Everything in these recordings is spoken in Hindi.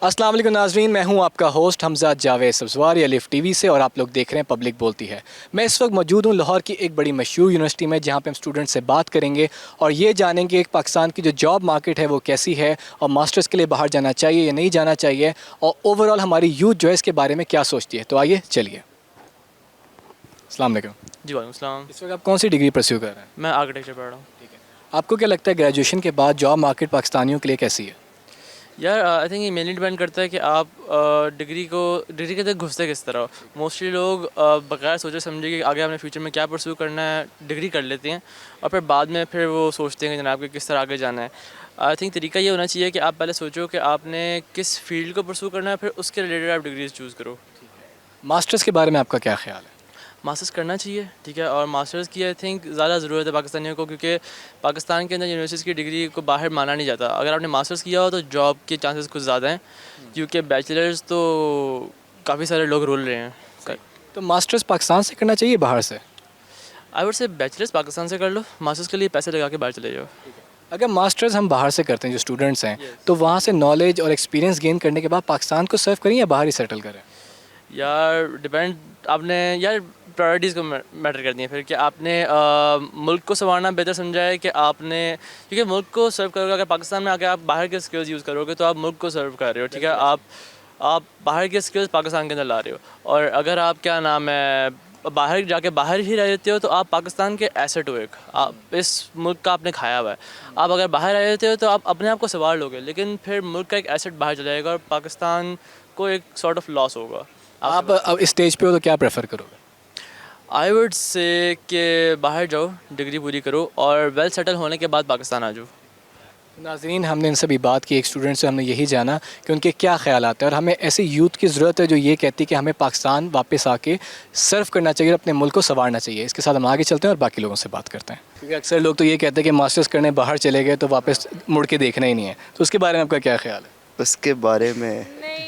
अस्सलाम वालेकुम नाज़रीन, मैं हूं आपका होस्ट हमज़ा जावेद सब्ज़वार या लिफ्ट टीवी से और आप लोग देख रहे हैं पब्लिक बोलती है। मैं इस वक्त मौजूद हूं लाहौर की एक बड़ी मशहूर यूनिवर्सिटी में, जहां पे हम स्टूडेंट से बात करेंगे और ये जानेंगे कि पाकिस्तान की जो जॉब मार्केट है वो कैसी है और मास्टर्स के लिए बाहर जाना चाहिए या नहीं जाना चाहिए और ओवरऑल हमारी यूथ जो है इसके बारे में क्या सोचती है। तो आइए चलिए। अस्सलाम वालेकुम। जी वालेकुम सलाम। इस वक्त आप कौन सी डिग्री परस्यू कर रहे हैं? मैं आर्किटेक्चर पढ़ रहा हूँ। ठीक है, आपको क्या लगता है ग्रेजुएशन के बाद जॉब मार्केट पाकिस्तानियों के लिए कैसी है? यार आई थिंक ये मेनली डिपेंड करता है कि आप डिग्री के अंदर घुसते किस तरह हो। मोस्टली लोग बगैर सोचे समझे कि आगे अपने फ्यूचर में क्या परस्यू करना है डिग्री कर लेते हैं और फिर बाद में फिर वो सोचते हैं कि जनाब कि किस तरह आगे जाना है। आई थिंक तरीका ये होना चाहिए कि आप पहले सोचो कि आपने किस फील्ड को परस्यू करना है, फिर उसके रिलेटेड आप डिग्रीज चूज़ करो। मास्टर्स के बारे में आपका क्या ख्याल है? मास्टर्स करना चाहिए, ठीक है, और मास्टर्स की आई थिंक ज़्यादा ज़रूरत है पाकिस्तानियों को, क्योंकि पाकिस्तान के अंदर यूनिवर्सिटीज़ की डिग्री को बाहर माना नहीं जाता। अगर आपने मास्टर्स किया हो तो जॉब के चांसेस कुछ ज़्यादा हैं, क्योंकि बैचलर्स तो काफ़ी सारे लोग रोल रहे हैं। तो मास्टर्स पाकिस्तान से करना चाहिए बाहर से? I would say bachelors Pakistan से कर लो, मास्टर्स के लिए पैसे लगा के बाहर चले जाओ। अगर मास्टर्स हम बाहर से करते हैं जो स्टूडेंट्स हैं, तो वहाँ से नॉलेज और एक्सपीरियंस गेन करने के बाद पाकिस्तान को सर्व करें या बाहर ही सेटल करें? यार डिपेंड, आपने यार प्रायोरिटीज़ को मैटर करती हैं फिर कि आपने मुल्क को संवारना बेहतर समझा है कि आपने, क्योंकि मुल्क को सर्व करोगे, अगर पाकिस्तान में आके आप बाहर के स्किल्स यूज़ करोगे तो आप मुल्क को सर्व कर रहे हो, ठीक है। आप बाहर के स्किल्स पाकिस्तान के अंदर ला रहे हो, और अगर आप क्या नाम है बाहर जाके बाहर ही रहते हो तो आप पाकिस्तान के एसेट हो, एक आप इस मुल्क का आपने खाया हुआ है। आप अगर बाहर रह रहते हो तो आप अपने आप को संवार लोगे, लेकिन फिर मुल्क का एक एसेट बाहर चला जाएगा और पाकिस्तान को एक सॉर्ट ऑफ लॉस होगा। आप अब इस स्टेज पे हो तो क्या प्रेफर करोगे? आई वुड से कि बाहर जाओ, डिग्री पूरी करो और वेल सेटल होने के बाद पाकिस्तान आ जाओ। नाज़रीन, हमने इनसे भी बात की, एक स्टूडेंट से हमने यही जाना कि उनके क्या ख्यालात हैं और हमें ऐसे यूथ की ज़रूरत है जो ये कहती है कि हमें पाकिस्तान वापस आके सर्व करना चाहिए और अपने मुल्क को संवारना चाहिए। इसके साथ हम आगे चलते हैं और बाकी लोगों से बात करते हैं, क्योंकि अक्सर लोग तो ये कहते हैं कि मास्टर्स करने बाहर चले गए तो वापस मुड़ के देखना ही नहीं है। तो उसके बारे में आपका क्या ख्याल है? उसके बारे में नहीं,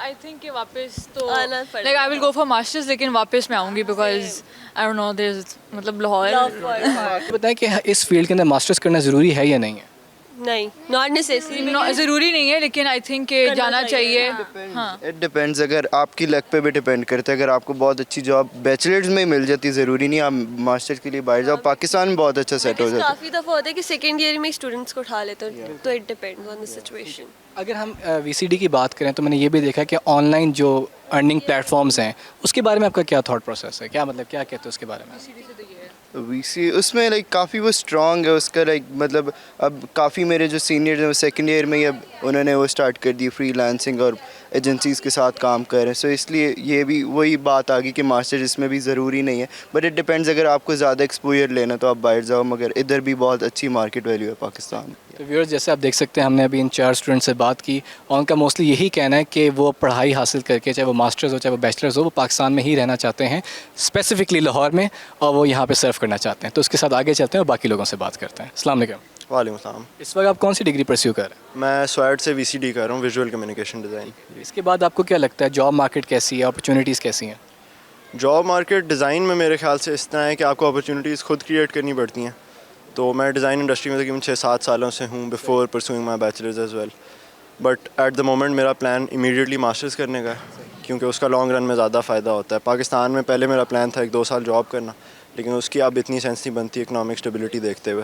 आई थिंक कि वापस तो like I will go for masters, लेकिन वापस मैं आऊँगी because I don't know there मतलब लाहौर। बताएं कि इस फील्ड के अंदर मास्टर्स करना ज़रूरी है या नहीं है? नहीं, नॉट नेसेसरी। ज़रूरी नहीं है, लेकिन आई थिंक कि जाना चाहिए। हाँ, इट डिपेंड्स, अगर आपकी लक पे भी डिपेंड करता है। अगर आपको बहुत अच्छी जॉब बैचलर्स में मिल जाती, ज़रूरी नहीं आप मास्टर्स के लिए बाहर जाओ, पाकिस्तान में बहुत अच्छा सेट हो जाता है। काफ़ी दफ़ा होता है कि सेकेंड ईयर में स्टूडेंट्स को उठा लेते हैं, तो it depends on the situation. अगर हम वीसीडी की बात करें तो मैंने ये भी देखा कि ऑनलाइन जो अर्निंग प्लेटफॉर्म्स हैं उसके बारे में आपका क्या थॉट प्रोसेस है? क्या मतलब क्या कहते हैं उसके बारे में? वीसी उसमें लाइक काफ़ी वो स्ट्रॉन्ग है उसका, लाइक मतलब अब काफ़ी मेरे जो सीनियर्स हैं वो सेकेंड ईयर में ही अब उन्होंने वो स्टार्ट कर दी फ्रीलांसिंग और एजेंसीज़ के साथ काम कर रहे हैं। सो इसलिए ये भी वही बात आ गई कि मास्टर इसमें भी ज़रूरी नहीं है, बट इट डिपेंड्स। अगर आपको ज़्यादा एक्सपोजर लेना तो आप बाहर जाओ, मगर इधर भी बहुत अच्छी मार्केट वैल्यू है पाकिस्तान में। तो व्यूअर्स, जैसे आप देख सकते हैं हमने अभी इन 4 स्टूडेंट से बात की और उनका मोस्टली यही कहना है कि वो पढ़ाई हासिल करके, चाहे वो मास्टर्स हो चाहे वो बैचलर्स हो, वो पाकिस्तान में ही रहना चाहते हैं, स्पेसिफिकली लाहौर में, और वो यहाँ पे सर्व करना चाहते हैं। तो उसके साथ आगे चलते हैं और बाकी लोगों से बात करते हैं। अस्सलाम वालेकुम। वालेकुम सलाम। इस वक्त आप कौन सी डिग्री परस्यू कर रहे हैं? मैं स्वैट से वीसीडी कर रहा हूँ, विजुअल कम्युनिकेशन डिज़ाइन। इसके बाद आपको क्या लगता है जॉब मार्केट कैसी है, अपॉर्चुनिटीज़ कैसी हैं? जॉब मार्केट डिज़ाइन में मेरे ख्याल से इस तरह है कि आपको अपॉर्चुनिटीज़ खुद क्रिएट करनी पड़ती हैं। तो मैं डिज़ाइन इंडस्ट्री में तकरीबन 6-7 सालों से हूँ, before pursuing my bachelors as well. But at the moment मेरा प्लान इमीडिएटली मास्टर्स करने का है, क्योंकि उसका लॉन्ग रन में ज़्यादा फ़ायदा होता है। पाकिस्तान में पहले मेरा प्लान था 1-2 साल जॉब करना, लेकिन उसकी अब इतनी सेंस नहीं बनती इकनॉमिक स्टेबिलिटी देखते हुए।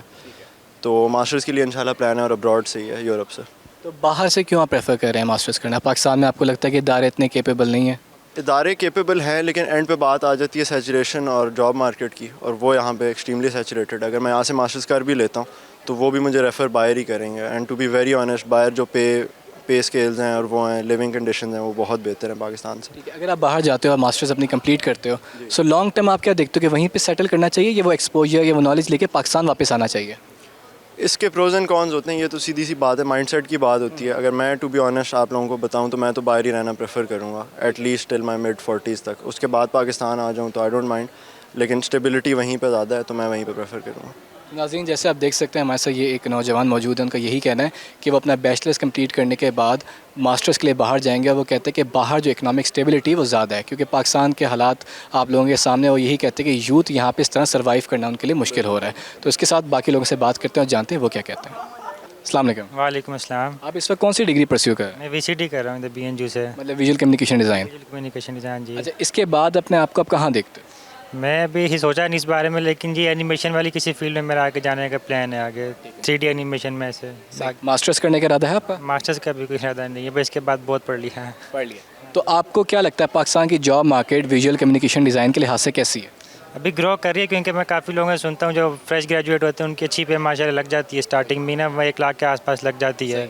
तो मास्टर्स के लिए इंशाल्लाह प्लान है और अब्रॉड से ही है, यूरोप से। तो बाहर से क्यों आप प्रेफर कर रहे हैं मास्टर्स करना? पाकिस्तान में आपको लगता है कि इदारे इतने केपेबल नहीं है? इदारे केपेबल हैं, लेकिन एंड पे बात आ जाती है सैचुरेशन और जॉब मार्केट की, और वो यहाँ पे एक्सट्रीमली सैचुरेटेड है। अगर मैं यहाँ से मास्टर्स कर भी लेता हूँ तो वो भी मुझे रेफ़र बायर ही करेंगे। And to be very honest, buyer जो पे स्केल्स हैं और वो हैं, लिविंग कंडीशन हैं, वो बहुत बेहतर हैं पाकिस्तान से। ठीक है, अगर आप बाहर जाते हो और मास्टर्स अपनी कंप्लीट करते हो, सो लॉन्ग टर्म आप क्या देखते हो कि वहीं पे सेटल करना चाहिए या वो एक्सपोजर या वो नॉलेज लेके पाकिस्तान वापस आना चाहिए? इसके प्रोज एंड कॉन्स होते हैं, ये तो सीधी सी बात है, माइंडसेट की बात होती है। अगर मैं टू बी ऑनेस्ट आप लोगों को बताऊं तो मैं तो बाहर ही रहना प्रेफर करूंगा, एटलीस्ट टिल माई मिड-40s तक। उसके बाद पाकिस्तान आ जाऊं तो आई डोंट माइंड, लेकिन स्टेबिलिटी वहीं पे ज़्यादा है तो मैं वहीं पे प्रेफर करूंगा। नाज़रीन, जैसे आप देख सकते हैं हमारे साथ ये एक नौजवान मौजूद है, उनका यही कहना है कि वो अपना बैचलर्स कंप्लीट करने के बाद मास्टर्स के लिए बाहर जाएंगे और वो कहते हैं कि बाहर जो इकनॉमिक स्टेबिलिटी वो ज़्यादा है, क्योंकि पाकिस्तान के हालात आप लोगों के सामने, वो यही कहते हैं कि यूथ यहाँ पे इस तरह सर्वाइव करना उनके लिए मुश्किल हो रहा है। तो इसके साथ बाकी लोगों से बात करते हैं और जानते हैं वो क्या कहते हैं। अस्सलाम वालेकुम। वालेकुम अस्सलाम। आप इस वक्त कौन सी डिग्री परस्यू कर रहे हैं? मैं वीसीडी कर रहा हूँ इधर BNU से, मतलब visual communication design. Communication design जी। अच्छा, इसके बाद अपने आप को आप कहाँ देखते हो? मैं अभी ही सोचा नहीं इस बारे में, लेकिन जी एनिमेशन वाली किसी फील्ड में मेरा आगे जाने का प्लान है, आगे 3D एनिमेशन में से। मास्टर्स करने का इरादा है आपका? मास्टर्स का भी कोई इरादा नहीं है, बस इसके बाद बहुत पढ़ लिया है। पढ़ लिया। तो आपको क्या लगता है पाकिस्तान की job market visual communication design के लिहाज से कैसी है? अभी ग्रो कर रही है, क्योंकि मैं काफ़ी लोगों से सुनता हूँ जो फ्रेश ग्रेजुएट होते हैं उनकी अच्छी पे माशाल्लाह लग जाती है, स्टार्टिंग में ना 1 लाख के आसपास लग जाती है।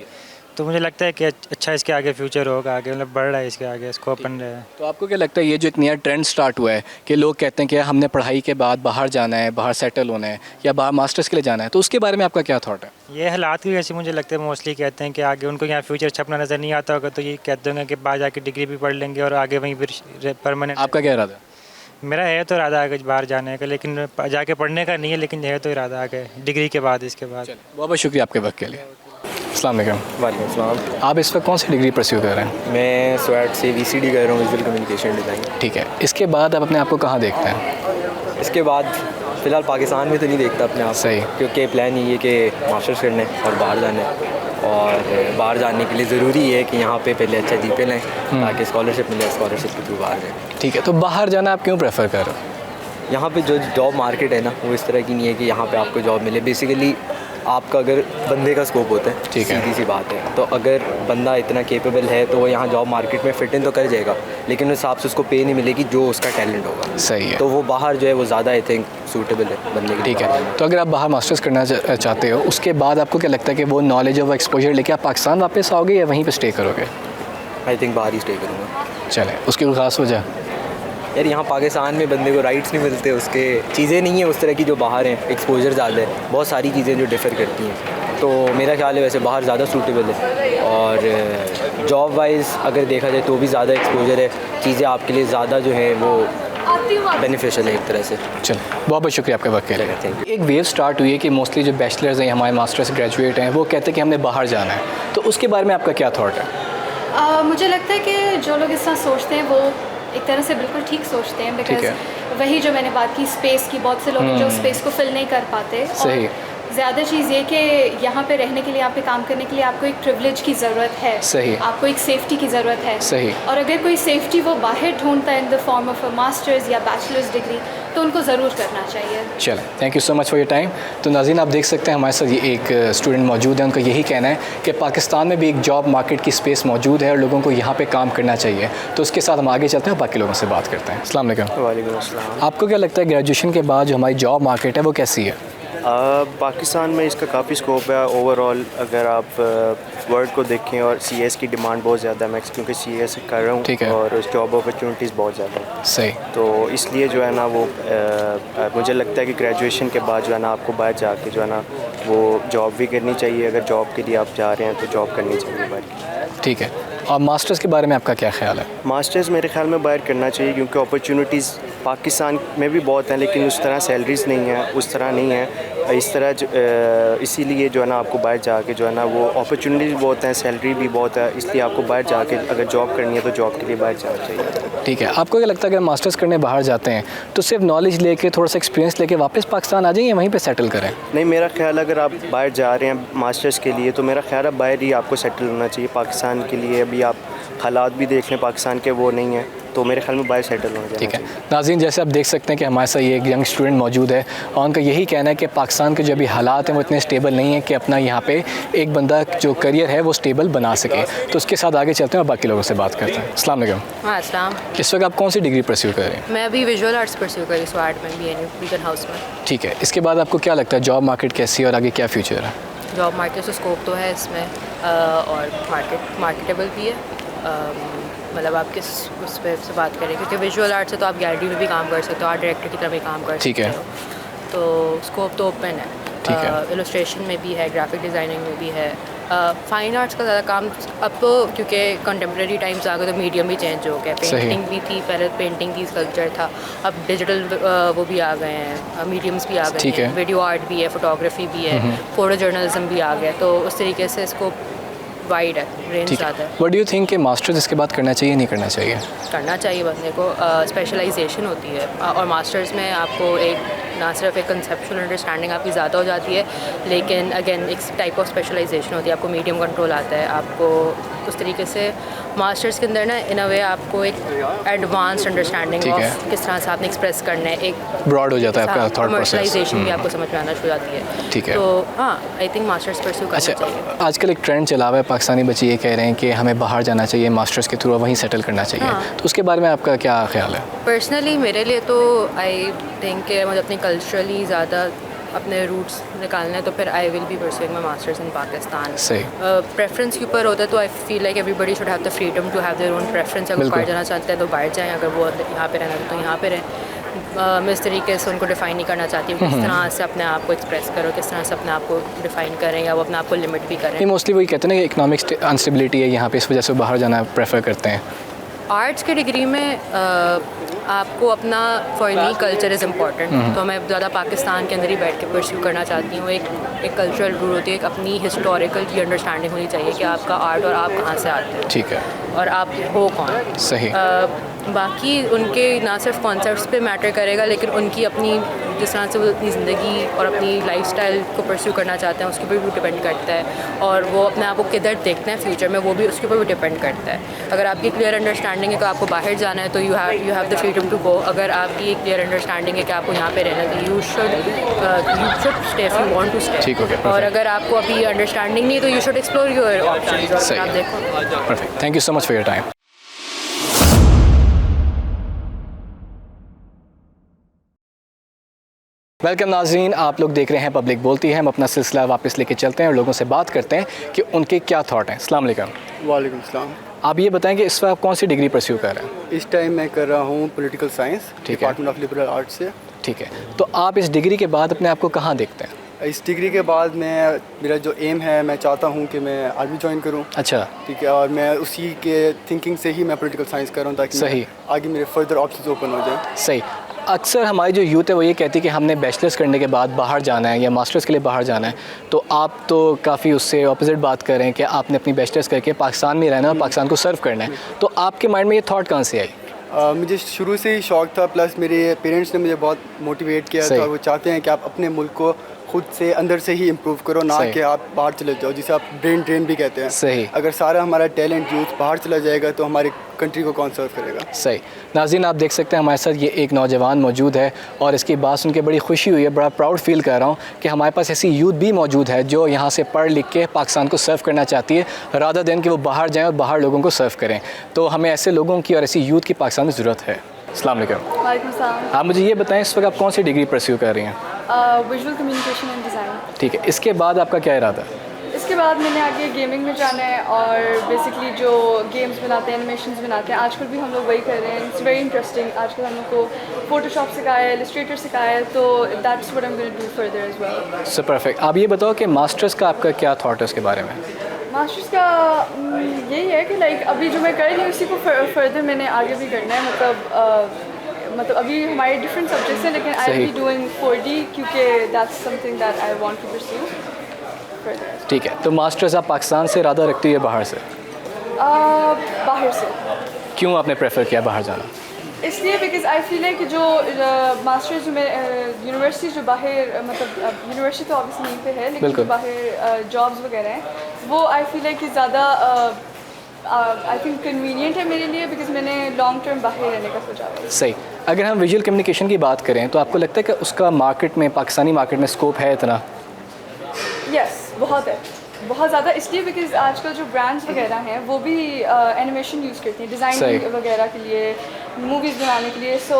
तो मुझे लगता है कि अच्छा इसके आगे फ्यूचर होगा, आगे मतलब बढ़ रहा है इसके आगे, स्कोप बन रहा है। तो आपको क्या लगता है ये जो एक नया ट्रेंड स्टार्ट हुआ है कि लोग कहते हैं कि हमने पढ़ाई के बाद बाहर जाना है, बाहर सेटल होना है या बाहर मास्टर्स के लिए जाना है, तो उसके बारे में आपका क्या थॉट है? ये हालात की वजह से मुझे लगता है मोस्टली कहते हैं कि आगे उनको यहाँ फ्यूचर अच्छा अपना नज़र नहीं आता होगा, तो ये कहते होंगे कि बाहर जाके डिग्री भी पढ़ लेंगे और आगे वहीं फिर परमानेंट। आपका क्या इरादा है? मेरा है तो इरादा आगे बाहर जाने का, लेकिन जाके पढ़ने का नहीं है, लेकिन है तो इरादा आगे डिग्री के बाद, इसके बाद। बहुत बहुत शुक्रिया आपके वक्त के लिए। अस्सलाम वालेकुम। वालेकुम अस्सलाम। आप इस वक्त कौन सी डिग्री परस्यू कर रहे हैं? मैं स्वेट से VCD कर रहा हूँ, विजुअल कम्युनिकेशन डिज़ाइन। ठीक है, इसके बाद आप अपने आप को कहाँ देखते हैं? इसके बाद फ़िलहाल पाकिस्तान में तो नहीं देखता अपने आप, सही। क्योंकि प्लान ये है कि मास्टर्स करने और बाहर जाने, और बाहर जाने के लिए ज़रूरी है कि यहाँ पे पहले अच्छा GPA लें ताकि स्कॉलरशिप मिले, स्कॉलरशिप के थ्रू बाहर जाएँ। ठीक है, तो बाहर जाना आप क्यों प्रेफर कर रहे हो? यहाँ पे जो जॉब मार्केट है ना, वो इस तरह की नहीं है कि यहाँ पे आपको जॉब मिले। बेसिकली आपका अगर बंदे का स्कोप होता है, ठीक है। सीधी सी बात है, तो अगर बंदा इतना केपेबल है तो वो यहाँ जॉब मार्केट में फिट इन तो कर जाएगा, लेकिन उस हिसाब से उसको पे नहीं मिलेगी जो उसका टैलेंट होगा। सही है। तो वो बाहर जो है वो ज़्यादा आई थिंक सूटेबल है बनने के लिए। ठीक है, तो अगर आप बाहर मास्टर्स करना चाहते हो, उसके बाद आपको क्या लगता है कि वो नॉलेज और वो एक्सपोजर लेके आप पाकिस्तान वापस आओगे या वहीं पे स्टे करोगे? आई थिंक बाहर ही स्टे करूँगा। चलें, उसकी कोई ख़ास वजह? यार यहाँ पाकिस्तान में बंदे को राइट्स नहीं मिलते, उसके चीज़ें नहीं है उस तरह की जो बाहर हैं, एक्सपोजर ज़्यादा है, बहुत सारी चीज़ें जो डिफ़र करती हैं। तो मेरा ख्याल है वैसे बाहर ज़्यादा सूटेबल है, और जॉब वाइज अगर देखा जाए तो भी ज़्यादा एक्सपोजर है, चीज़ें आपके लिए ज़्यादा जो है वो बेनिफिशियल है एक तरह से। चलो, बहुत बहुत शुक्रिया आपके वक्त के लिए। थैंक एक वेव स्टार्ट हुई है कि मोस्टली जो बैचलर्स हैं, हमारे मास्टर्स ग्रेजुएट हैं, वो कहते हैं कि हमने बाहर जाना है, तो उसके बारे में आपका क्या थॉट है? मुझे लगता है कि जो लोग इस तरह सोचते हैं वो एक तरह से बिल्कुल ठीक सोचते हैं, बिकॉज वही जो मैंने बात की स्पेस की, बहुत से लोग हैं जो स्पेस को फिल नहीं कर पाते। सही। ज़्यादा चीज़ ये कि यहाँ पे रहने के लिए, यहाँ पे काम करने के लिए आपको एक प्रिविलेज की ज़रूरत है। सही। आपको एक सेफ्टी की ज़रूरत है। सही। और अगर कोई सेफ्टी वो बाहर ढूंढता है in the form of a masters या बैचलर्स डिग्री, तो उनको ज़रूर करना चाहिए। चलें, thank you so much for your time. तो नाज़रीन, आप देख सकते हैं हमारे साथ ये एक स्टूडेंट मौजूद है, उनका यही कहना है कि पाकिस्तान में भी एक जॉब मार्केट की स्पेस मौजूद है और लोगों को यहाँ पे काम करना चाहिए। तो उसके साथ हम आगे चलते हैं, बाकी लोगों से बात करते हैं। अस्सलाम वालेकुम। वालेकुम अस्सलाम। आपको क्या लगता है ग्रेजुएशन के बाद जो हमारी जॉब मार्केट है वो कैसी है? पाकिस्तान में इसका काफ़ी स्कोप है ओवरऑल। अगर आप वर्ल्ड को देखें, और CS की डिमांड बहुत ज़्यादा है, मैं क्योंकि CS कर रहा ठीक हूँ, है। और जॉब अपॉर्चुनिटीज़ बहुत ज़्यादा है। सही। तो इसलिए जो है ना वो मुझे लगता है कि ग्रेजुएशन के बाद जो है ना आपको बाहर जाके जो है ना वो जॉब भी करनी चाहिए। अगर जॉब के लिए आप जा रहे हैं तो जॉब करनी चाहिए बाहर। ठीक है, और मास्टर्स के बारे में आपका क्या ख्याल है? मास्टर्स मेरे ख्याल में बाहर करना चाहिए, क्योंकि अपॉर्चुनिटीज़ पाकिस्तान में भी बहुत हैं, लेकिन उस तरह सैलरीज़ नहीं है, उस तरह नहीं है इस तरह। इसीलिए जो है ना आपको बाहर जाके जो है ना वो अपॉर्चुनिटीज़ बहुत हैं, सैलरी भी बहुत है, इसलिए आपको बाहर जाके अगर जॉब करनी है तो जॉब के लिए बाहर जाना चाहिए। ठीक है, आपको क्या लगता है अगर मास्टर्स करने बाहर जाते हैं तो सिर्फ नॉलेज लेके, थोड़ा सा एक्सपीरियंस लेके वापस पाकिस्तान आ जाएं या वहीं पे सेटल करें? नहीं, मेरा ख्याल अगर आप बाहर जा रहे हैं मास्टर्स के लिए तो मेरा ख्याल है बाहर ही आपको सेटल होना चाहिए। पाकिस्तान के लिए अभी आप हालात भी देख लें पाकिस्तान के, वो नहीं है, तो मेरे ख्याल में बाहर सेटल होना चाहिए। ठीक है नाज़रीन, जैसे आप देख सकते हैं कि हमारे साथ ये एक यंग स्टूडेंट मौजूद है और उनका यही कहना है कि पाकिस्तान के जो अभी हालात हैं वो इतने स्टेबल नहीं है कि अपना यहाँ पे एक बंदा जो करियर है वो स्टेबल बना सके। तो उसके साथ आगे चलते हैं और बाकी लोगों से बात करते हैं। अस्सलाम वालेकुम। हाँ अस्सलाम। इस वक्त आप कौन सी डिग्री परस्यू कर रहे हैं? मैं अभी विजुअल आर्ट्स परस्यू कर रही हूँ स्वाट में, BNU बीकन हाउस में। ठीक है, इसके बाद आपको क्या लगता है जॉब मार्केट कैसी है और आगे क्या फ्यूचर है? जॉब मार्केट से स्कोप तो है इसमें, और मार्केटेबल भी है। मतलब आप किस उस पर से बात करें, क्योंकि विजुअल आर्ट से तो आप गैलरी में भी काम कर सकते हो, आर्ट डायरेक्टर की तरह भी काम कर सकते हो। तो स्कोप तो ओपन है। ठीक है। इलस्ट्रेशन में भी है, ग्राफिक डिज़ाइनिंग में भी है। फाइन आर्ट्स का ज़्यादा काम अब तो, क्योंकि कंटेम्प्रेरी टाइम्स आ गए तो मीडियम भी चेंज हो गया। पेंटिंग भी थी पहले, पेंटिंग थी, स्कल्पचर था, अब डिजिटल वो भी आ गए हैं, मीडियम्स भी आ गए हैं, वीडियो आर्ट भी है, फोटोग्राफी भी है, फोटो जर्नलिज्म भी आ गया। तो उस तरीके से इसको वाइड है, रेंज ज़्यादा है। व्हाट डू यू थिंक कि मास्टर्स इसके बाद करना चाहिए नहीं करना चाहिए? करना चाहिए बंदे को। स्पेशलाइजेशन होती है, और मास्टर्स में आपको एक ना सिर्फ एक कंसेप्चुअल अंडरस्टैंडिंग आपकी ज़्यादा हो जाती है, लेकिन अगेन एक टाइप ऑफ स्पेशलाइजेशन होती है, आपको मीडियम कंट्रोल आता है, आपको उस तरीके से मास्टर्स के अंदर ना इन अ वे आपको एक एडवांस्ड अंडरस्टैंडिंग ऑफ किस तरह से आपने एक्सप्रेस करना है, एक ब्रॉड हो जाता है आपका थॉट प्रोसेस, कमर्शलाइजेशन भी आपको समझ में आना शुरू हो जाती है। ठीक है। तो हाँ, आई थिंक मास्टर्स परस्यू करना अच्छा, चाहिए। आजकल एक ट्रेंड चला हुआ है, पाकिस्तानी बच्चे ये कह रहे हैं कि हमें बाहर जाना चाहिए, मास्टर्स के थ्रू वहीं सेटल करना चाहिए। हाँ। तो उसके बारे में आपका क्या ख्याल है? पर्सनली मेरे लिए तो आई थिंक कि मुझे अपनी कल्चरली ज़्यादा अपने रूट्स निकालने हैं, तो फिर I will be pursuing my masters in Pakistan. सही। प्रेफरेंस के ऊपर होता है, तो I feel like everybody should have the freedom to have their own preference. अगर बाहर जाना चाहते हैं तो बाहर जाएँ, अगर वो यहाँ पे रहना तो यहाँ पे रहें। मैं इस तरीके से उनको डिफ़ाइन नहीं करना चाहती हूँ किस तरह से अपने आप को एक्सप्रेस करो, किस तरह से अपने आप को डिफ़ाइन करें या वो अपने आप को लिमिट भी करें। मोस्टली वही कहते हैं ना कि इकोनॉमिक अनस्टेबिलिटी है यहाँ पे, इस वजह से बाहर जाना प्रेफर करते हैं। आर्ट्स की डिग्री में आपको अपना for me culture is important, तो मैं ज़्यादा पाकिस्तान के अंदर ही बैठ के परस्यू करना चाहती हूँ। एक कल्चरल रूल होती है, एक अपनी हिस्टोरिकल की अंडरस्टैंडिंग होनी चाहिए कि आपका आर्ट और आप कहाँ से आते हैं। ठीक है। और आप हो कौन। सही। बाकी उनके ना सिर्फ कॉन्सेप्ट्स पे मैटर करेगा, लेकिन उनकी अपनी जिस तरह से वो अपनी ज़िंदगी और अपनी लाइफस्टाइल को परस्यू करना चाहते हैं उसके ऊपर भी डिपेंड करता है, और वो अपने आप को किधर देखते हैं फ्यूचर में, वो भी उसके ऊपर भी डिपेंड करता है। अगर आपकी क्लियर अंडरस्टैंडिंग है कि आपको बाहर जाना है तो you have the freedom to go. अगर आपकी क्लियर अंडरस्टैंडिंग है कि आपको यहाँ पे रहना है तो you should stay if you want to stay. ठीक हो गया। और अगर आपको अभी अंडरस्टैंडिंग नहीं है तो you should explore your options और आप सही। देखो। Perfect, thank you so much for your time. Welcome नाज़रीन, आप लोग देख रहे हैं पब्लिक बोलती है। हम अपना सिलसिला वापस लेके चलते हैं और लोगों से बात करते हैं कि उनके क्या थॉट हैं। अस्सलाम वालेकुम। वालेकुम सलाम। आप ये बताएं कि इस वक्त आप कौन सी डिग्री परस्यू कर रहे हैं? इस टाइम मैं कर रहा हूँ political science, department of liberal arts से। ठीक है, तो आप इस डिग्री के बाद अपने आप को कहाँ देखते हैं? इस डिग्री के बाद मेरा जो एम है, मैं चाहता हूँ कि मैं आर्मी ज्वाइन करूँ। अच्छा। ठीक है, और मैं उसी के थिंकिंग से ही मैं पॉलिटिकल साइंस कर रहा हूँ ताकि सही। आगे मेरे फर्दर ऑप्शंस ओपन हो जाए। सही। अक्सर हमारी जो यूथ है वो ये कहती है कि हमने बैचलर्स करने के बाद बाहर जाना है या मास्टर्स के लिए बाहर जाना है, तो आप तो काफ़ी उससे ऑपोजिट बात कर रहे हैं कि आपने अपनी बैचलर्स करके पाकिस्तान में रहना और पाकिस्तान को सर्व करना है। तो आपके माइंड में ये थॉट कहाँ से आई? मुझे शुरू से ही शौक़ था, प्लस मेरे पेरेंट्स ने मुझे बहुत मोटिवेट किया था, और वो चाहते हैं कि आप अपने मुल्क को खुद से अंदर से ही इम्प्रूव करो, ना कि आप बाहर चले जाओ, जिसे आप ब्रेन ड्रेन भी कहते हैं। सही। अगर सारा हमारा टैलेंट यूथ बाहर चला जाएगा तो हमारी कंट्री को कौन सर्व करेगा। सही। नाज़रीन, आप देख सकते हैं हमारे साथ ये एक नौजवान मौजूद है और इसकी बात सुन के बड़ी खुशी हुई है, बड़ा प्राउड फील कर रहा हूँ कि हमारे पास ऐसी यूथ भी मौजूद है जो यहाँ से पढ़ लिख के पाकिस्तान को सर्व करना चाहती है, रादर देन कि वो बाहर जाएँ और बाहर लोगों को सर्व करें। तो हमें ऐसे लोगों की और ऐसी यूथ की पाकिस्तान में ज़रूरत है। अस्सलाम वालेकुम। वालेकुम सलाम। आप मुझे ये बताएं इस वक्त आप कौन सी डिग्री परस्यू कर रही हैं? Visual communication and design. ठीक है, इसके बाद आपका क्या इरादा है? इसके बाद मैंने आगे गेमिंग में जाना है और बेसिकली जो गेम्स बनाते हैं, एनिमेशंस बनाते हैं, आजकल भी हम लोग वही कर रहे हैं। It's very interesting. आजकल हम लोग को फोटोशॉप सिखाया है, इलस्ट्रेटर सिखाया है, तो that's what I am going to do further as well. So perfect. आप ये बताओ कि मास्टर्स का आपका क्या थॉट है उसके बारे में? मास्टर्स का यही है कि लाइक अभी जो मैं कर रही हूँ इसी को फर्दर मैंने आगे भी करना है। मतलब अभी हमारे डिफरेंट सब्जेक्ट्स हैं, लेकिन आई विल बी डूइंग 4D क्योंकि that's something that I want to pursue further. ठीक है, तो मास्टर्स आप पाकिस्तान से इरादा रखती है बाहर से? बाहर से। क्यों आपने प्रेफर किया बाहर जाना? इसलिए बिकॉज आई फील है कि जो मास्टर्स जो यूनिवर्सिटी जो बाहर मतलब यूनिवर्सिटी तो ऑब्वियसली नहीं पे है, लेकिन जो बाहर जॉब्स वगैरह हैं वो आई फील है कि ज़्यादा आई थिंक कन्वीनियंट है मेरे लिए, बिकॉज मैंने लॉन्ग टर्म बाहर रहने का सोचा है। सही। अगर हम विजुअल कम्युनिकेशन की बात करें तो आपको लगता है कि उसका मार्केट में, पाकिस्तानी मार्केट में स्कोप है इतना? यस, बहुत है, बहुत ज़्यादा। इसलिए बिकॉज आजकल जो ब्रांड्स वगैरह हैं वो भी एनिमेशन यूज़ करती हैं डिज़ाइन वगैरह के लिए, मूवीज़ बनाने के लिए। सो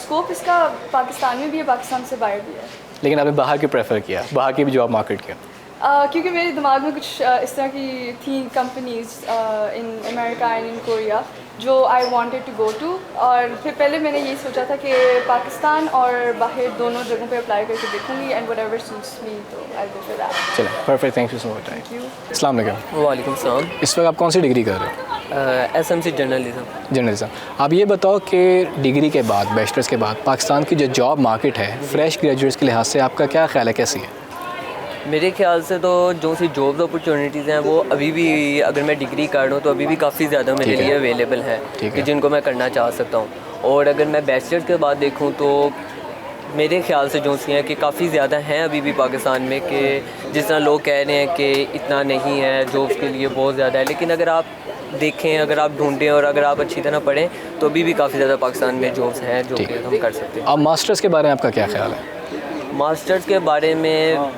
स्कोप इसका पाकिस्तान में भी है, पाकिस्तान से बाहर भी है। लेकिन आपने बाहर क्यों प्रेफर किया, बाहर की भी जॉब मार्केट किया? क्योंकि मेरे दिमाग में कुछ इस तरह की थी companies in America and in Korea जो I wanted to go to, और फिर पहले मैंने यही सोचा था कि पाकिस्तान और बाहर दोनों जगहों पे अप्लाई करके देखूंगी, एंड व्हाटएवर सूट्स मी तो आई गो फॉर दैट। चलें, perfect, thank you so much. Thank you. अस्सलाम वालेकुम। वालेकुम सलाम। इस वक्त आप कौन सी डिग्री कर रहे हो? SMC journalism. जर्नलिज्म। आप ये बताओ कि डिग्री के बाद, बैचलर्स के बाद पाकिस्तान की जो जॉब मार्केट है फ्रेश ग्रेजुएट्स के लिहाज से आपका क्या ख्याल है, कैसी है? मेरे ख्याल से तो जो सी जॉब अपॉर्चुनिटीज़ हैं वो अभी भी, अगर मैं डिग्री कर रहा हूँ तो अभी भी काफ़ी ज़्यादा मेरे लिए अवेलेबल है कि जिनको मैं करना चाह सकता हूँ। और अगर मैं बैचलर्स के बाद देखूँ तो मेरे ख्याल से जो सी हैं कि काफ़ी ज़्यादा हैं अभी भी पाकिस्तान में, कि जिस तरह लोग कह रहे हैं कि इतना नहीं है, जॉब्स के लिए बहुत ज़्यादा है, लेकिन अगर आप देखें, अगर आप ढूंढें और अगर आप अच्छी तरह पढ़ें तो अभी भी काफ़ी ज़्यादा पाकिस्तान में जॉब्स हैं जो कि हम कर सकते हैं। अब मास्टर्स के बारे में आपका क्या ख्याल है? मास्टर्स के बारे में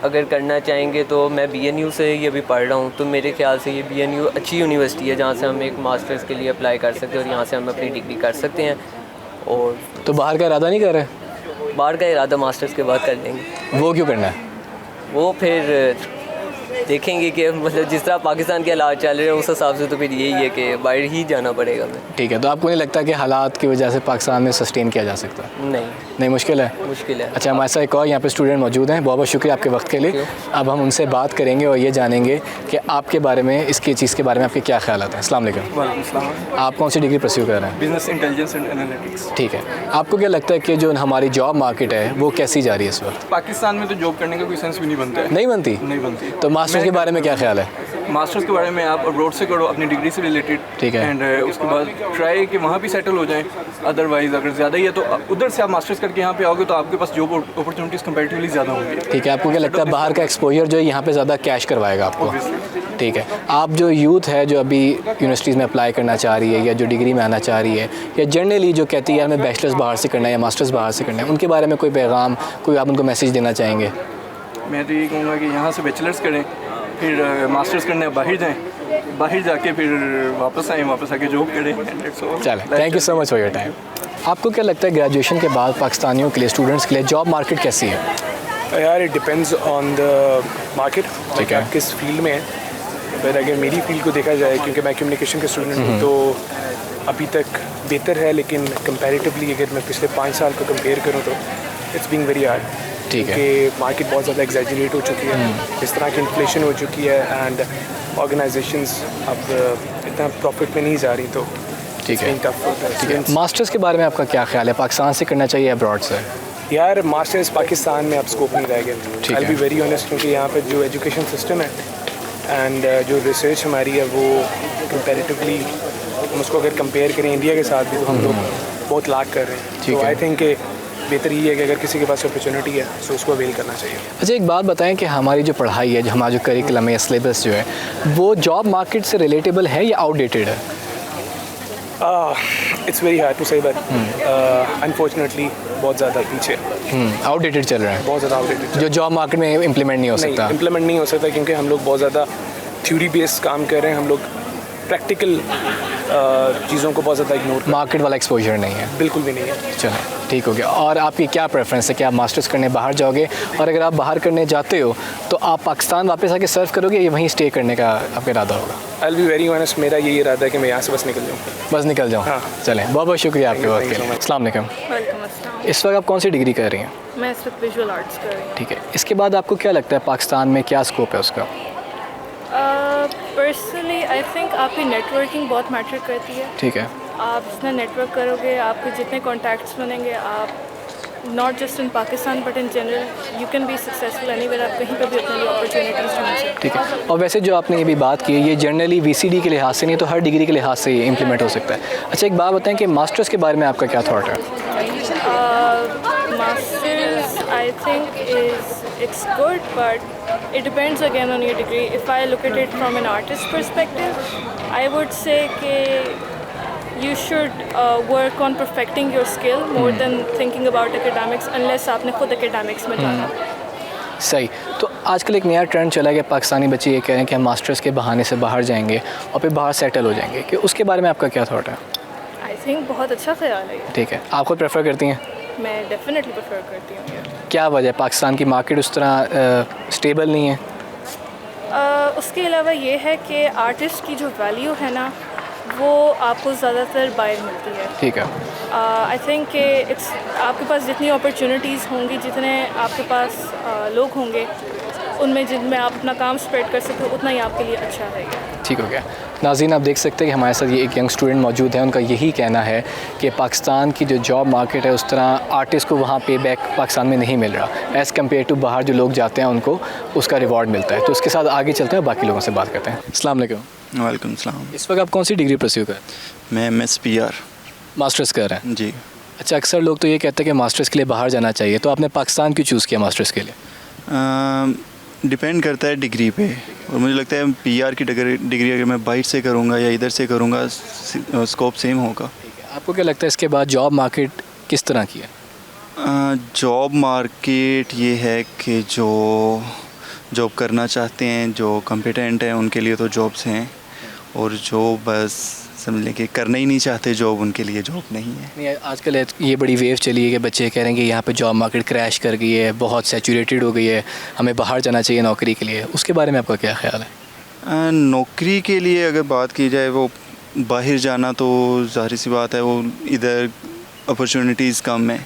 अगर करना चाहेंगे तो मैं BNU से ही अभी पढ़ रहा हूँ, तो मेरे ख्याल से ये BNU अच्छी यूनिवर्सिटी है जहाँ से हम एक मास्टर्स के लिए अप्लाई कर सकते हैं और यहाँ से हम अपनी डिग्री कर सकते हैं। और तो बाहर का इरादा नहीं कर रहे? बाहर का इरादा मास्टर्स के बाद कर लेंगे। वो क्यों करना है? वो फिर देखेंगे कि मतलब जिस तरह पाकिस्तान के हालात चल रहे हैं उस हिसाब से तो फिर यही है कि बाहर ही जाना पड़ेगा हमें। ठीक है, तो आपको नहीं लगता कि हालात की वजह से पाकिस्तान में सस्टेन किया जा सकता है? नहीं, मुश्किल है। मुश्किल है। अच्छा, हमारे साथ एक और यहाँ पे स्टूडेंट मौजूद हैं। बहुत बहुत शुक्रिया आपके वक्त के लिए। अब हम उनसे बात करेंगे और ये जानेंगे कि आपके बारे में, इसकी चीज़ के बारे में आपके क्या ख्याल हैं। अस्सलाम वालेकुम। आप कौन सी डिग्री परस्यू कर रहे हैं? Business intelligence and analytics. ठीक है, आपको क्या लगता है कि जो हमारी जॉब मार्केट है वो कैसी जा रही है इस वक्त? पाकिस्तान में तो जॉब करने का कोई सेंस भी नहीं बनता है। नहीं बनती? नहीं बनती। तो मास्टर्स के बारे में क्या ख्याल है? मास्टर्स के बारे में आप अब्रॉड से करो अपनी डिग्री से रिलेटेड। ठीक है। एंड उसके बाद ट्राई कि वहाँ भी सेटल हो जाएं। अदरवाइज अगर ज़्यादा ही है तो उधर से आप मास्टर्स करके यहाँ पे आओगे तो आपके पास जॉब अपॉर्चुनिटीज़ कंपैरेटिवली ज़्यादा होंगी। ठीक है, आपको क्या लगता है बाहर का एक्सपोजर जो है यहाँ पे ज़्यादा कैश करवाएगा आपको? ठीक है, आप जो यूथ है जो अभी यूनिवर्सिटीज़ में अप्लाई करना चाह रही है या जो डिग्री में आना चाह रही है या जनरली जो कहती है यार मैं बैचलर्स बाहर से करना है या मास्टर्स बाहर से करना है, उनके बारे में कोई पैगाम, कोई आप उनको मैसेज देना चाहेंगे? मैं तो ये कहूँगा कि यहाँ से बैचलर्स करें, फिर मास्टर्स करने बाहर जाएँ, बाहर जाके फिर वापस आएँ, वापस आके जॉब करें। चलें, thank you so much for your time. आपको क्या लगता है ग्रेजुएशन के बाद पाकिस्तानियों के लिए, स्टूडेंट्स के लिए जॉब मार्केट कैसी है? यार it depends on the market, ठीक है, किस फील्ड में है। पर अगर मेरी फील्ड को देखा जाए, क्योंकि मैं कम्युनिकेशन का स्टूडेंट हूँ, तो अभी तक बेहतर है, लेकिन कंपैरेटिवली अगर मैं पिछले 5 साल को कंपेयर करूँ तो इट्स बीइंग वेरी हार्ड। ठीक है, कि मार्केट बहुत ज़्यादा एग्जैजरेट हो चुकी है, इस तरह की इन्फ्लेशन हो चुकी है एंड ऑर्गेनाइजेशंस अब इतना प्रॉफिट में नहीं जा रही, तो ठीक है, ठीक है। मास्टर्स के बारे में आपका क्या ख्याल है? पाकिस्तान से करना चाहिए अब्रॉड से? यार मास्टर्स पाकिस्तान में अब स्कोप नहीं रह गया। आई बी वेरी ऑनेस्ट, क्योंकि यहाँ पर जो एजुकेशन सिस्टम है एंड जो रिसर्च हमारी है वो कंपैरेटिवली हम उसको अगर कंपेयर करें इंडिया के साथ भी तो हम लोग बहुत लाग कर रहे हैं। तो आई थिंक बेहतर ये है कि अगर किसी के पास अपॉर्चुनिटी है तो उसको अवेल करना चाहिए। अच्छा, एक बात बताएं कि हमारी जो पढ़ाई है, जो हमारा जो करिकुलम है, सिलेबस जो है, वो जॉब मार्केट से रिलेटेबल है या आउटडेटेड है? इट्स वेरी हार्ड टू से, बट अनफॉर्चुनेटली बहुत ज़्यादा पीछे, आउटडेटेड चल रहा है, बहुत ज़्यादा आउटडेटेड, जो जॉब मार्केट में इम्प्लीमेंट नहीं हो सकता। इम्प्लीमेंट नहीं हो सकता क्योंकि हम लोग बहुत ज़्यादा थ्योरी बेस्ड काम कर रहे हैं, हम लोग प्रैक्टिकल चीज़ों को बहुत ज़्यादा इग्नोर, मार्केट वाला एक्सपोजर नहीं है, बिल्कुल भी नहीं है। चलो ठीक हो गया। और आपकी क्या प्रेफरेंस है कि आप मास्टर्स करने बाहर जाओगे, और अगर आप बाहर करने जाते हो तो आप पाकिस्तान वापस आके सर्व करोगे या वहीं स्टे करने का आपका इरादा होगा? आई विल बी वेरी ऑनेस्ट, मेरा यही इरादा है कि मैं यहाँ से बस निकल जाऊँ। बस निकल जाऊँ? हाँ। चलें, बहुत बहुत शुक्रिया आपके वक्त के लिए। अस्सलाम वालेकुम। इस वक्त आप कौन सी डिग्री कर रही हैं? मैं इस वक्त विजुअल आर्ट्स कर रही हूँ। ठीक है, इसके बाद आपको क्या लगता है पाकिस्तान में क्या स्कोप है उसका? पर्सनली आई थिंक आपकी नेटवर्किंग बहुत मैटर करती है। ठीक है, आप जितना नेटवर्क करोगे, आपके जितने कॉन्टैक्ट्स बनेंगे, आप not just in Pakistan but in general you can be successful anywhere, आप कहीं पर भी अपने लिए अपॉर्चुनिटीज़ ढूंढ सकते हैं। ठीक है। और वैसे जो आपने ये भी बात की है, ये जनरली VCD के लिहाज से नहीं तो हर डिग्री के लिहाज से ये इम्प्लीमेंट हो सकता है। अच्छा, एक बात बताएं कि मास्टर्स के बारे में आपका क्या थॉट है? Masters I think it's good, but it depends again on your degree. If I look at it from an artist perspective, I would say that you should work on perfecting your skill more than thinking about academics, unless आपने खुद academics में जाना। सही। तो आजकल एक नया ट्रेंड चला गया, पाकिस्तानी बच्चे ये कह रहे हैं कि हम मास्टर्स के बहाने से बाहर जाएंगे और फिर बाहर सेटल हो जाएंगे, कि उसके बारे में आपका क्या थॉट है? आई थिंक बहुत अच्छा ख्याल है। ठीक है, आप खुद प्रेफर करती हैं? मैं डेफिनेटली प्रेफर करती हूँ। क्या वजह है? पाकिस्तान की मार्केट उस तरह स्टेबल नहीं है? उसके अलावा ये है कि आर्टिस्ट की जो वैल्यू है ना, वो आपको ज़्यादातर बाहर मिलती है। ठीक है। आई थिंक कि इट्स आपके पास जितनी अपॉर्चुनिटीज़ होंगी, जितने आपके पास लोग होंगे, उनमें जिनमें आप अपना काम स्प्रेड कर सकते हो, उतना ही आपके लिए अच्छा रहेगा। ठीक हो गया। नाज़रीन, आप देख सकते हैं कि हमारे साथ ये एक यंग स्टूडेंट मौजूद है। उनका यही कहना है कि पाकिस्तान की जो जॉब मार्केट है, उस तरह आर्टिस्ट को वहाँ पे बैक पाकिस्तान में नहीं मिल रहा। एज़ कम्पेयर टू बाहर जो लोग जाते हैं उनको उसका रिवॉर्ड मिलता है। तो उसके साथ आगे चलते हैं, बाकी लोगों से बात करते हैं। अस्सलाम वालेकुम। वालेकुम सलाम। इस वक्त आप कौन सी डिग्री परस्यू कर? मैं MS PR मास्टर्स कर रहे हैं जी। अच्छा, अक्सर लोग तो ये कहते हैं कि मास्टर्स के लिए बाहर जाना चाहिए, तो आपने पाकिस्तान क्यों चूज़ किया मास्टर्स के लिए? डिपेंड करता है डिग्री पे, और मुझे लगता है पीआर की डिग्री अगर मैं बाहर से करूँगा या इधर से करूँगा स्कोप सेम होगा। आपको क्या लगता है इसके बाद जॉब मार्केट किस तरह की है? जॉब मार्केट ये है कि जो जॉब करना चाहते हैं, जो कॉम्पिटेंट हैं, उनके लिए तो जॉब्स हैं, और जो बस समझ लें कि करना ही नहीं चाहते जॉब, उनके लिए जॉब नहीं है। नहीं, आजकल ये बड़ी वेव चली है कि बच्चे कह रहे हैं कि यहाँ पे जॉब मार्केट क्रैश कर गई है, बहुत सैचुरेटेड हो गई है, हमें बाहर जाना चाहिए नौकरी के लिए। उसके बारे में आपका क्या ख्याल है? नौकरी के लिए अगर बात की जाए, वो बाहर जाना तो ज़ाहिर सी बात है, वो इधर अपॉर्चुनिटीज़ कम है,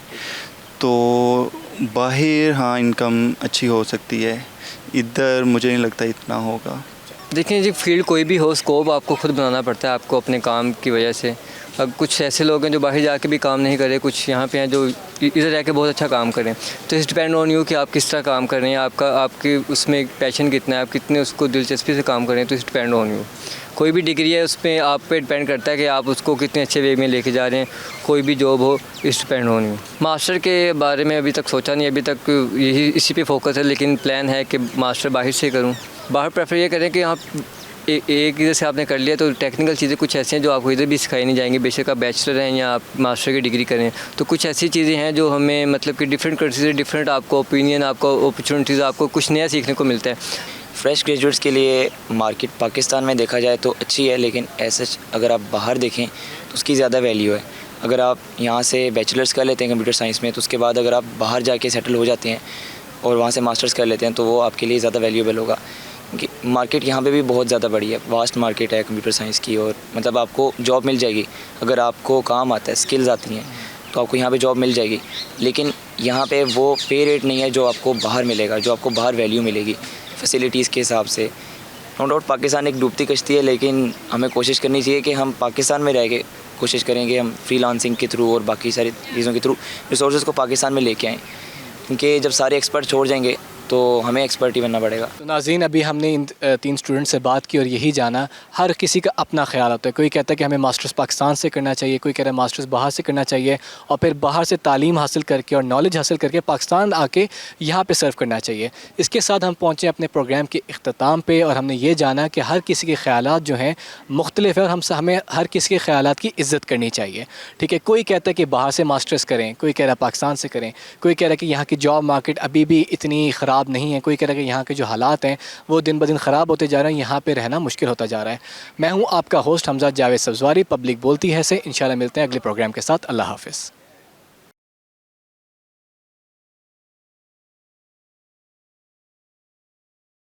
तो बाहर हाँ इनकम अच्छी हो सकती है, इधर मुझे नहीं लगता इतना होगा। देखिए जी, फील्ड कोई भी हो, स्कोप आपको खुद बनाना पड़ता है आपको अपने काम की वजह से। अब कुछ ऐसे लोग हैं जो बाहर जाके भी काम नहीं करे, कुछ यहाँ पे हैं जो इधर रह के बहुत अच्छा काम करें, तो इस डिपेंड ऑन यू कि आप किस तरह काम कर रहे हैं, आपके उसमें पैशन कितना है, आप कितने उसको दिलचस्पी से काम कर रहे हैं, तो इस डिपेंड ऑन यू। कोई भी डिग्री है उसमें आप पे डिपेंड करता है कि आप उसको कितने अच्छे वे में लेके जा रहे हैं। कोई भी जॉब हो, इस डिपेंड ऑन यू। मास्टर के बारे में अभी तक सोचा नहीं, अभी तक यही इसी पे फोकस है, लेकिन प्लान है कि मास्टर बाहर से करूँ। बाहर प्रेफर ये करें कि आप एक इधर से आपने कर लिया तो टेक्निकल चीज़ें कुछ ऐसी हैं जो आपको इधर भी सिखाई नहीं जाएंगी, बेशक आप बैचलर हैं या आप मास्टर की डिग्री करें, तो कुछ ऐसी चीज़ें हैं जो हमें मतलब कि डिफरेंट कंट्री से डिफरेंट आपको ओपिनियन, आपको अपॉर्चुनिटीज़, आपको कुछ नया सीखने को मिलता है। फ्रेश ग्रेजुएट्स के लिए मार्केट पाकिस्तान में देखा जाए तो अच्छी है, लेकिन ऐसे अगर आप बाहर देखें तो उसकी ज़्यादा वैल्यू है। अगर आप यहाँ से बैचलर्स कर लेते हैं कंप्यूटर साइंस में, तो उसके बाद अगर आप बाहर जाके सेटल हो जाते हैं और वहाँ से मास्टर्स कर लेते हैं, तो वो आपके लिए ज़्यादा वैल्यूएबल होगा, क्योंकि मार्केट यहाँ पे भी बहुत ज़्यादा बड़ी है, वास्ट मार्केट है कंप्यूटर साइंस की, और मतलब आपको जॉब मिल जाएगी अगर आपको काम आता है, स्किल्स आती हैं, तो आपको यहाँ पे जॉब मिल जाएगी। लेकिन यहाँ पे वो पे रेट नहीं है जो आपको बाहर मिलेगा, जो आपको बाहर वैल्यू मिलेगी फैसिलिटीज़ के हिसाब से। नो डाउट पाकिस्तान एक डूबती कश्ती है, लेकिन हमें कोशिश करनी चाहिए कि हम पाकिस्तान में रह के कोशिश करेंगे, हम फ्रीलांसिंग के थ्रू और बाकी सारी चीज़ों के थ्रू रिसोर्सेज को पाकिस्तान में लेके आएँ, क्योंकि जब सारे एक्सपर्ट छोड़ जाएंगे तो हमें एक्सपर्ट ही बनना पड़ेगा। तो नाज़रीन, अभी हमने इन 3 स्टूडेंट से बात की और यही जाना, हर किसी का अपना ख्याल होता है। कोई कहता है कि हमें मास्टर्स पाकिस्तान से करना चाहिए, कोई कह रहा है मास्टर्स बाहर से करना चाहिए, और फिर बाहर से तालीम हासिल करके और नॉलेज हासिल करके पाकिस्तान आके यहाँ पे सर्व करना चाहिए। इसके साथ हम पहुँचे अपने प्रोग्राम के इख्तिताम पे, और हमने ये जाना कि हर किसी के ख्यालात जो हैं मुख्तलिफ है, और हमें हर किसी के ख्यालात की इज़्ज़त करनी चाहिए। ठीक है, कोई कहता है कि बाहर से मास्टर्स करें, कोई कह रहा है पाकिस्तान से करें, कोई कह रहा है कि यहाँ की जॉब मार्केट अभी भी इतनी ख़राब नहीं है, कोई कह रहा है कि यहाँ के जो हालात हैं वो दिन ब दिन ख़राब होते जा रहे हैं, यहाँ पे रहना मुश्किल होता जा रहा है। मैं हूँ आपका होस्ट हमजा जावेद सब्ज़वारी, पब्लिक बोलती है से। इंशाल्लाह मिलते हैं अगले प्रोग्राम के साथ। अल्लाह हाफ़िज़।